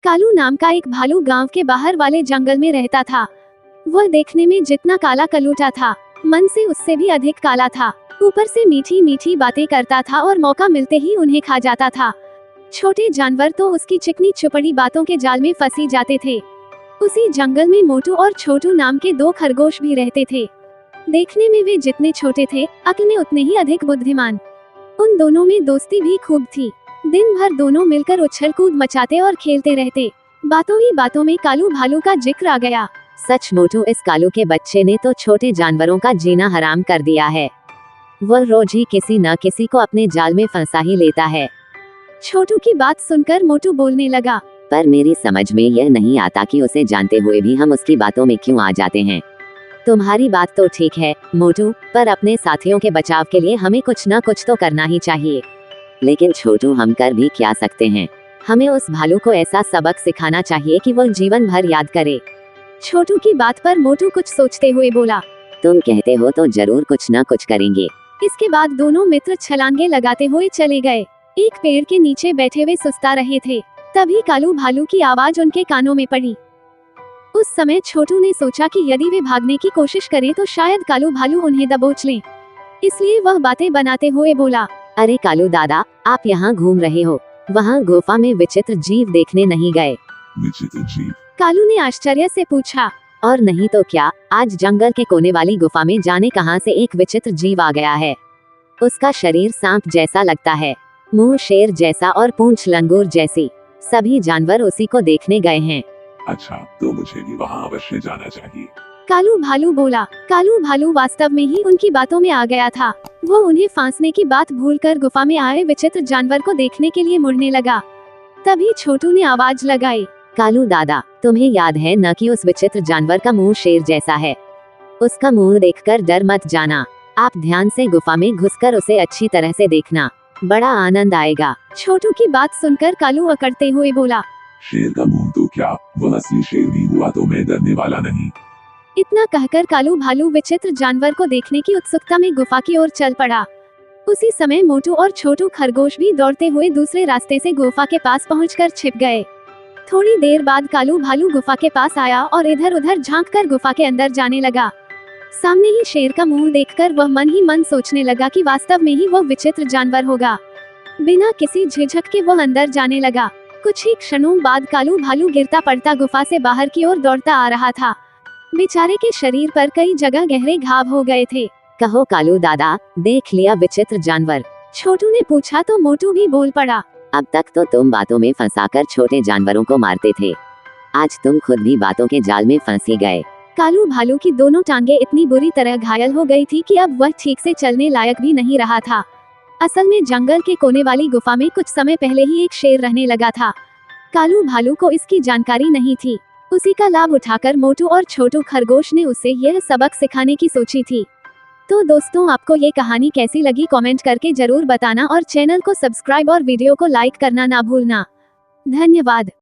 कालू नाम का एक भालू गांव के बाहर वाले जंगल में रहता था। वह देखने में जितना काला कलूटा था, मन से उससे भी अधिक काला था। ऊपर से मीठी मीठी बातें करता था और मौका मिलते ही उन्हें खा जाता था। छोटे जानवर तो उसकी चिकनी चुपड़ी बातों के जाल में फंसी जाते थे। उसी जंगल में मोटू और छोटू नाम के दो खरगोश भी रहते थे। देखने में वे जितने छोटे थे, अक्ल में उतने ही अधिक बुद्धिमान। उन दोनों में दोस्ती भी खूब थी। दिन भर दोनों मिलकर उछल कूद मचाते और खेलते रहते। बातों ही बातों में कालू भालू का जिक्र आ गया। सच मोटू, इस कालू के बच्चे ने तो छोटे जानवरों का जीना हराम कर दिया है। वह रोज ही किसी न किसी को अपने जाल में फंसा ही लेता है। छोटू की बात सुनकर मोटू बोलने लगा, पर मेरी समझ में यह नहीं आता कि उसे जानते हुए भी हम उसकी बातों में क्यों आ जाते हैं। तुम्हारी बात तो ठीक है मोटू, पर अपने साथियों के बचाव के लिए हमें कुछ न कुछ तो करना ही चाहिए। लेकिन छोटू, हम कर भी क्या सकते हैं। हमें उस भालू को ऐसा सबक सिखाना चाहिए कि वो जीवन भर याद करे। छोटू की बात पर मोटू कुछ सोचते हुए बोला, तुम कहते हो तो जरूर कुछ न कुछ करेंगे। इसके बाद दोनों मित्र छलांगे लगाते हुए चले गए। एक पेड़ के नीचे बैठे हुए सुस्ता रहे थे। तभी कालू भालू की आवाज उनके कानों में पड़ी। उस समय छोटू ने सोचा कि यदि वे भागने की कोशिश करें तो शायद कालू भालू उन्हें दबोच लें। इसलिए वह बातें बनाते हुए बोला, अरे कालू दादा, आप यहाँ घूम रहे हो, वहाँ गुफा में विचित्र जीव देखने नहीं गए? विचित्र जीव? कालू ने आश्चर्य से पूछा। और नहीं तो क्या, आज जंगल के कोने वाली गुफा में जाने कहां से एक विचित्र जीव आ गया है। उसका शरीर सांप जैसा लगता है, मुंह शेर जैसा और पूंछ लंगूर जैसी। सभी जानवर उसी को देखने गए हैं। अच्छा, तो मुझे भी वहाँ अवश्य जाना चाहिए। कालू भालू बोला। कालू भालू वास्तव में ही उनकी बातों में आ गया था। वो उन्हें फांसने की बात भूलकर गुफा में आए विचित्र जानवर को देखने के लिए मुड़ने लगा। तभी छोटू ने आवाज लगाई, कालू दादा, तुम्हें याद है न कि उस विचित्र जानवर का मुंह शेर जैसा है। उसका मुंह देखकर डर मत जाना। आप ध्यान से गुफा में घुसकर उसे अच्छी तरह से देखना, बड़ा आनंद आएगा। छोटू की बात सुनकर कालू अकड़ते हुए बोला, शेर का मुंह तो क्या, वह असली शेर भी हुआ तो मैं डरने वाला नहीं। इतना कहकर कालू भालू विचित्र जानवर को देखने की उत्सुकता में गुफा की ओर चल पड़ा। उसी समय मोटू और छोटू खरगोश भी दौड़ते हुए दूसरे रास्ते से गुफा के पास पहुंचकर छिप गए। थोड़ी देर बाद कालू भालू गुफा के पास आया और इधर उधर झांककर गुफा के अंदर जाने लगा। सामने ही शेर का मुंह देखकर वह मन ही मन सोचने लगा कि वास्तव में ही वह विचित्र जानवर होगा। बिना किसी झिझक के वह अंदर जाने लगा। कुछ ही क्षणों बाद कालू भालू गिरता पड़ता गुफा से बाहर की ओर दौड़ता आ रहा था। बेचारे के शरीर पर कई जगह गहरे घाव हो गए थे। कहो कालू दादा, देख लिया विचित्र जानवर? छोटू ने पूछा तो मोटू भी बोल पड़ा, अब तक तो तुम बातों में फंसाकर छोटे जानवरों को मारते थे, आज तुम खुद भी बातों के जाल में फंसी गए। कालू भालू की दोनों टांगे इतनी बुरी तरह घायल हो गई थी कि अब वह ठीक से चलने लायक भी नहीं रहा था। असल में जंगल के कोने वाली गुफा में कुछ समय पहले ही एक शेर रहने लगा था। कालू भालू को इसकी जानकारी नहीं थी। उसी का लाभ उठाकर मोटू और छोटू खरगोश ने उसे यह सबक सिखाने की सोची थी। तो दोस्तों, आपको ये कहानी कैसी लगी कमेंट करके जरूर बताना और चैनल को सब्सक्राइब और वीडियो को लाइक करना ना भूलना। धन्यवाद।